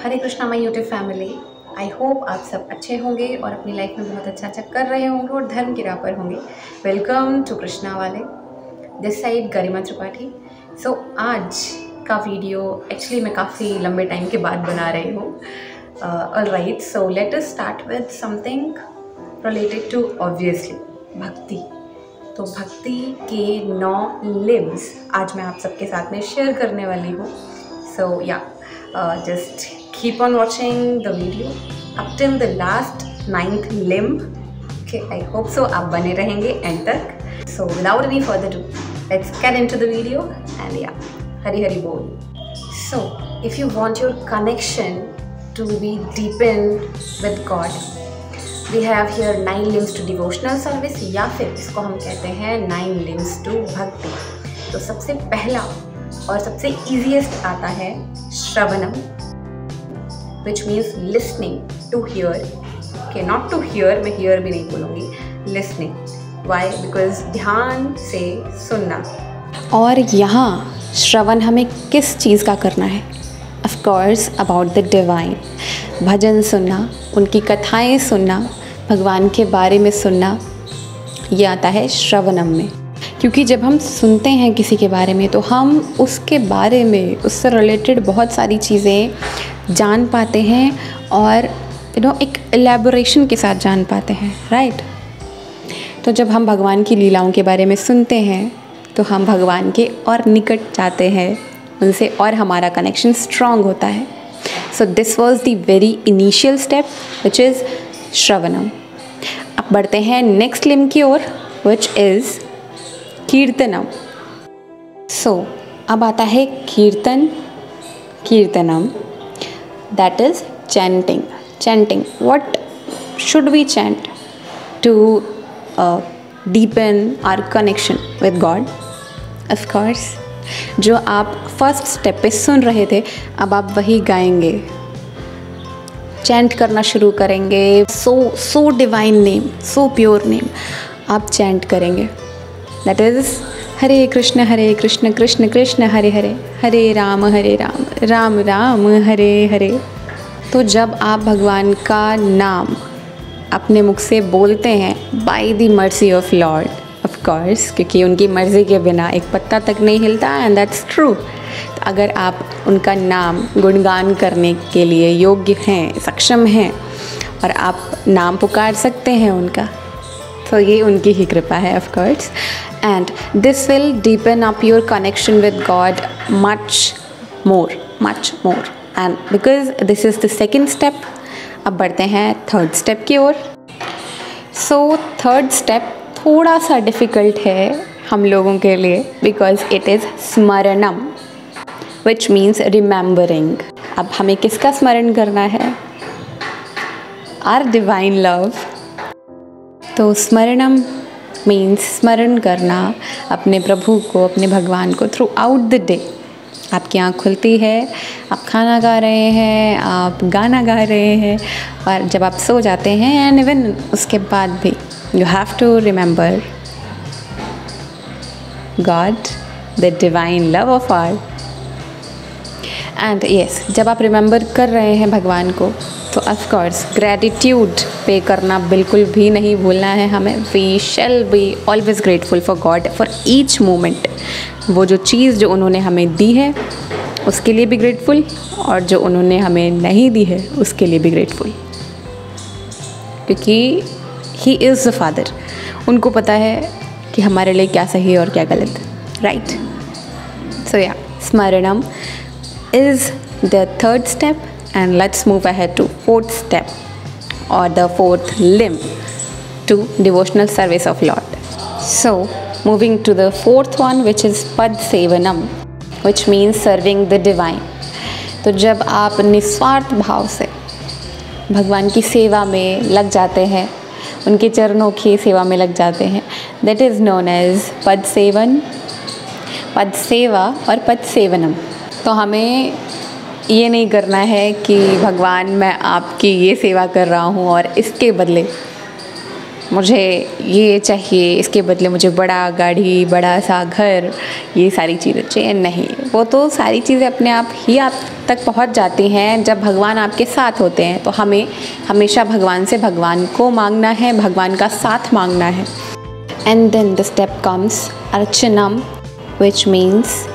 Hare Krishna my YouTube family. I hope आप सब अच्छे होंगे और अपनी लाइफ में बहुत अच्छा कर रहे होंगे और धर्म की राह पर होंगे। वेलकम टू कृष्णा वाले, दिस साइड गरिमा त्रिपाठी। सो आज का वीडियो एक्चुअली मैं काफ़ी लंबे टाइम के बाद बना रही हूँ। Alright, so let us start with something related to obviously bhakti. तो भक्ति के 9 लिम्स आज मैं आप सबके साथ में शेयर करने वाली हूँ। सो या just keep on watching the video up till the last 9th limb. Okay, I hope so आप बने रहेंगे end तक. So without any further ado, let's get into the video and yeah, Hari Hari Bol. So if you want your connection to be deepened with God, we have here 9 limbs to devotional service या फिर इसको हम कहते हैं 9 limbs to भक्ति। तो सबसे पहला और सबसे easiest आता है श्रवणम, which means listening to hear. Okay, not to hear, मैं hear भी नहीं बोलूँगी, listening. Why? Because ध्यान से सुनना। और यहाँ श्रवण हमें किस चीज़ का करना है? Of course about the divine. भजन सुनना, उनकी कथाएं सुनना, भगवान के बारे में सुनना, ये आता है श्रवणम में। क्योंकि जब हम सुनते हैं किसी के बारे में तो हम उसके बारे में, उससे रिलेटेड बहुत सारी चीज़ें जान पाते हैं और एक एलेबोरेशन के साथ जान पाते हैं, राइट। तो जब हम भगवान की लीलाओं के बारे में सुनते हैं तो हम भगवान के और निकट जाते हैं उनसे और हमारा कनेक्शन स्ट्रॉन्ग होता है। So this was the very initial step which is shravanam. अब बढ़ते हैं नेक्स्ट लिम्ब की ओर, विच इज़ कीर्तनम। सो अब आता है kirtanam, that is chanting. What should we chant to deepen our connection with God? Of course जो आप फर्स्ट स्टेप पे सुन रहे थे, अब आप वही गाएंगे, चैंट करना शुरू करेंगे। So divine name, so pure name आप चैंट करेंगे। दैट इज़ हरे कृष्ण कृष्ण कृष्ण हरे हरे, हरे राम राम राम हरे हरे। तो जब आप भगवान का नाम अपने मुख से बोलते हैं by the mercy of Lord, of course, क्योंकि उनकी मर्ज़ी के बिना एक पत्ता तक नहीं हिलता, एंड दैट्स ट्रू। तो अगर आप उनका नाम गुणगान करने के लिए योग्य हैं, सक्षम हैं और आप नाम पुकार सकते हैं उनका, तो ये उनकी ही कृपा है, of course. And this will deepen up your connection with God much more. And because this is the second step, अब बढ़ते हैं थर्ड स्टेप की ओर। So थर्ड स्टेप थोड़ा सा डिफ़िकल्ट है हम लोगों के लिए, because it is स्मरणम, which means remembering. अब हमें किसका स्मरण करना है? Our divine love. तो स्मरणम मीन्स स्मरण करना अपने प्रभु को, अपने भगवान को थ्रू आउट द डे। आपकी आँख खुलती है, आप खाना खा रहे हैं, आप गाना गा रहे हैं, और जब आप सो जाते हैं, एंड इवन उसके बाद भी you have to remember God, the divine love of our. And yes, जब आप रिमेंबर कर रहे हैं भगवान को तो ऑफ कोर्स ग्रैटिट्यूड पे करना बिल्कुल भी नहीं भूलना है हमें। We shall be always grateful for God for each moment. वो जो चीज़ जो उन्होंने हमें दी है उसके लिए भी ग्रेटफुल, और जो उन्होंने हमें नहीं दी है उसके लिए भी ग्रेटफुल, क्योंकि ही इज़ द फादर। उनको पता है कि हमारे लिए क्या सही है और क्या गलत, राइट। सो या, स्मरणम is the third step, and let's move ahead to fourth step or the fourth limb to devotional service of Lord. So moving to the fourth one, which is pad sevanam, which means serving the divine. तो जब आप निस्वार्थ भाव से भगवान की सेवा में लग जाते हैं, उनके चरणों की सेवा में लग जाते हैं, that is known as पद सेवन, पद सेवा और पद सेवनम। तो हमें ये नहीं करना है कि भगवान मैं आपकी ये सेवा कर रहा हूँ और इसके बदले मुझे ये चाहिए, इसके बदले मुझे बड़ा गाड़ी, बड़ा सा घर, ये सारी चीज़ें चाहिए, नहीं। वो तो सारी चीज़ें अपने आप ही आप तक पहुंच जाती हैं जब भगवान आपके साथ होते हैं। तो हमें हमेशा भगवान से भगवान को मांगना है, भगवान का साथ मांगना है। And then the step comes archanam, which means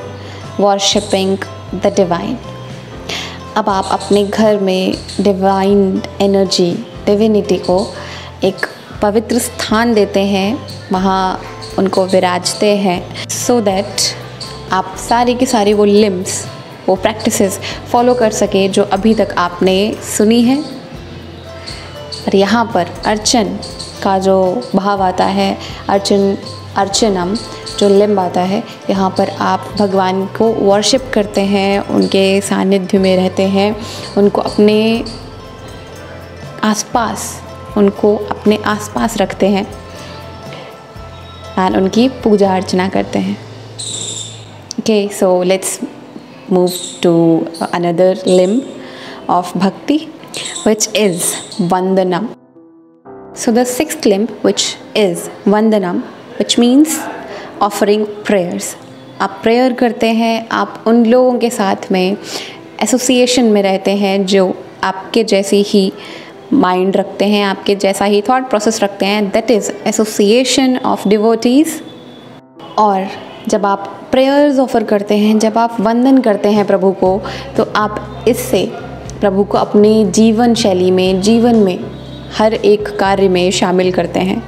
worshipping the divine. अब आप अपने घर में डिवाइन एनर्जी, डिविनिटी को एक पवित्र स्थान देते हैं, वहाँ उनको विराजते हैं, सो दैट आप सारी की सारी वो लिम्स, वो प्रैक्टिसेस फॉलो कर सके जो अभी तक आपने सुनी है। और यहाँ पर अर्चन का जो भाव आता है, अर्चनम जो लिम्ब आता है, यहाँ पर आप भगवान को वर्शिप करते हैं, उनके सानिध्य में रहते हैं, उनको अपने आसपास रखते हैं और उनकी पूजा अर्चना करते हैं। Okay, so let's move to another limb of bhakti, which is vandanam. So the sixth limb, which is vandanam, which means offering prayers. आप प्रेयर करते हैं, आप उन लोगों के साथ में एसोसिएशन में रहते हैं जो आपके जैसी ही माइंड रखते हैं, आपके जैसा ही थॉट प्रोसेस रखते हैं, that is association of devotees. और जब आप प्रेयर्स ऑफ़र करते हैं, जब आप वंदन करते हैं प्रभु को, तो आप इससे प्रभु को अपनी जीवन शैली में, जीवन में हर एक कार्य में शामिल करते हैं,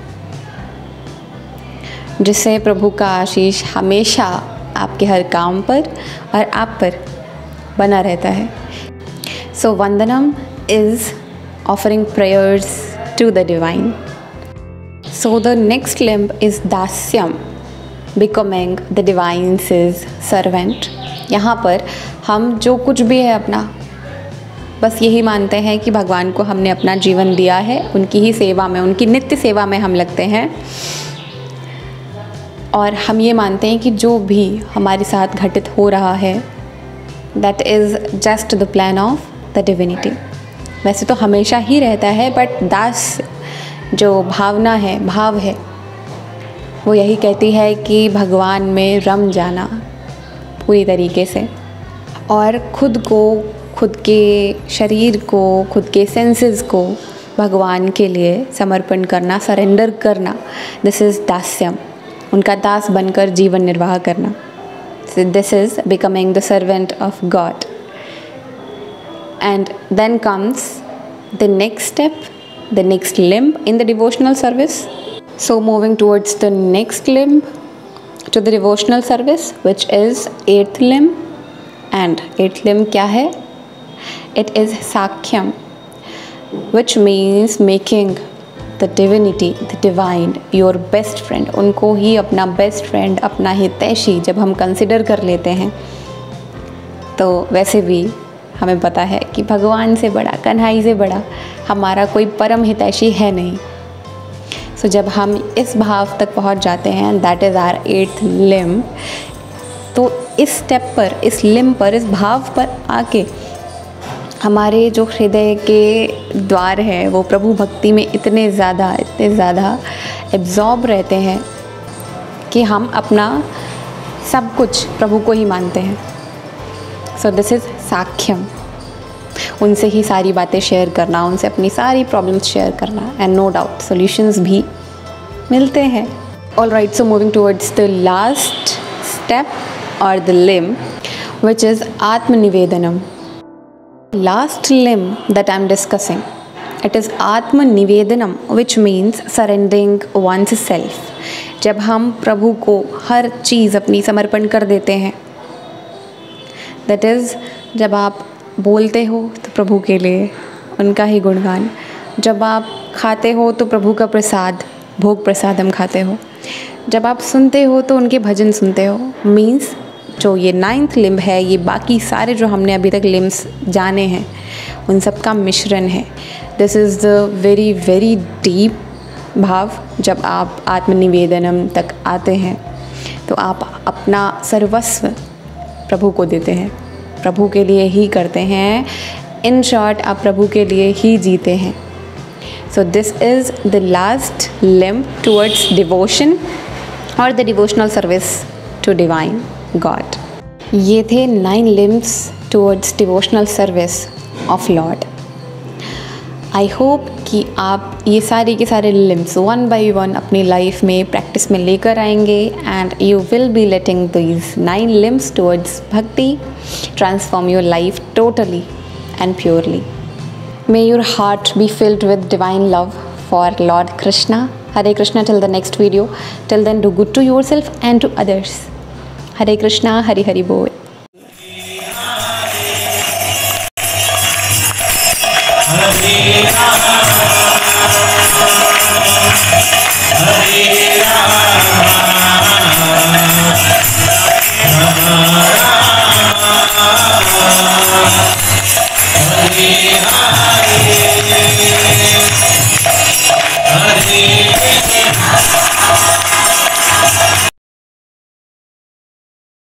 जिससे प्रभु का आशीष हमेशा आपके हर काम पर और आप पर बना रहता है। सो वंदनम is offering prayers to the divine. So the next limb is dasyam, becoming the divine's servant. यहाँ पर हम जो कुछ भी है अपना, बस यही मानते हैं कि भगवान को हमने अपना जीवन दिया है, उनकी ही सेवा में, उनकी नित्य सेवा में हम लगते हैं। और हम ये मानते हैं कि जो भी हमारे साथ घटित हो रहा है, that is just the plan of the divinity. वैसे तो हमेशा ही रहता है, बट दास जो भावना है, भाव है, वो यही कहती है कि भगवान में रम जाना पूरी तरीके से, और खुद को, खुद के शरीर को, खुद के सेंसेस को भगवान के लिए समर्पण करना, सरेंडर करना, दिस इज़ दास्यम, उनका दास बनकर जीवन निर्वाह करना। This is becoming the servant of God. And then comes the next step, the next limb in the devotional service. So moving towards the next limb to the devotional service, which is eighth limb. And eighth limb क्या है? It is sakhyam, which means making the divinity, the divine, your best friend. उनको ही अपना best friend, अपना हितैषी जब हम consider कर लेते हैं, तो वैसे भी हमें पता है कि भगवान से बड़ा, कन्हई से बड़ा हमारा कोई परम हितैषी है नहीं। सो जब हम इस भाव तक पहुंच जाते हैं, that is our eighth limb, तो इस स्टेप पर, इस लिम्ब पर, इस भाव पर आके हमारे जो हृदय के द्वार है वो प्रभु भक्ति में इतने ज़्यादा एब्जॉर्ब रहते हैं कि हम अपना सब कुछ प्रभु को ही मानते हैं। सो दिस इज़ साख्यम, उनसे ही सारी बातें शेयर करना, उनसे अपनी सारी प्रॉब्लम्स शेयर करना, एंड नो डाउट सॉल्यूशंस भी मिलते हैं। All right, so moving towards the last step or the limb, which is atmanivedanam. Last limb that I am discussing, it is atmanivedanam, which means surrendering one's self. जब हम प्रभु को हर चीज़ अपनी समर्पण कर देते हैं, दैट इज़ जब आप बोलते हो तो प्रभु के लिए उनका ही गुणगान, जब आप खाते हो तो प्रभु का प्रसाद, भोग प्रसाद हम खाते हो, जब आप सुनते हो तो उनके भजन सुनते हो। मीन्स जो ये नाइन्थ लिम्ब है, ये बाकी सारे जो हमने अभी तक लिम्ब्स जाने हैं उन सब का मिश्रण है। This is the very very deep भाव। जब आप आत्मनिवेदनम तक आते हैं तो आप अपना सर्वस्व प्रभु को देते हैं, प्रभु के लिए ही करते हैं। इन शॉर्ट, आप प्रभु के लिए ही जीते हैं। So this is the last limb towards devotion or the devotional service to divine God. ये थे 9 limbs towards devotional service of Lord. I hope कि आप ये सारे के सारे लिम्स 1 by 1 अपनी लाइफ में प्रैक्टिस में लेकर आएंगे and you will be letting these 9 limbs towards bhakti transform your life totally and purely. May your heart be filled with divine love for Lord Krishna. Hare Krishna till the next video. Till then, do good to yourself and to others. Hare Krishna, Hari Hari Bol.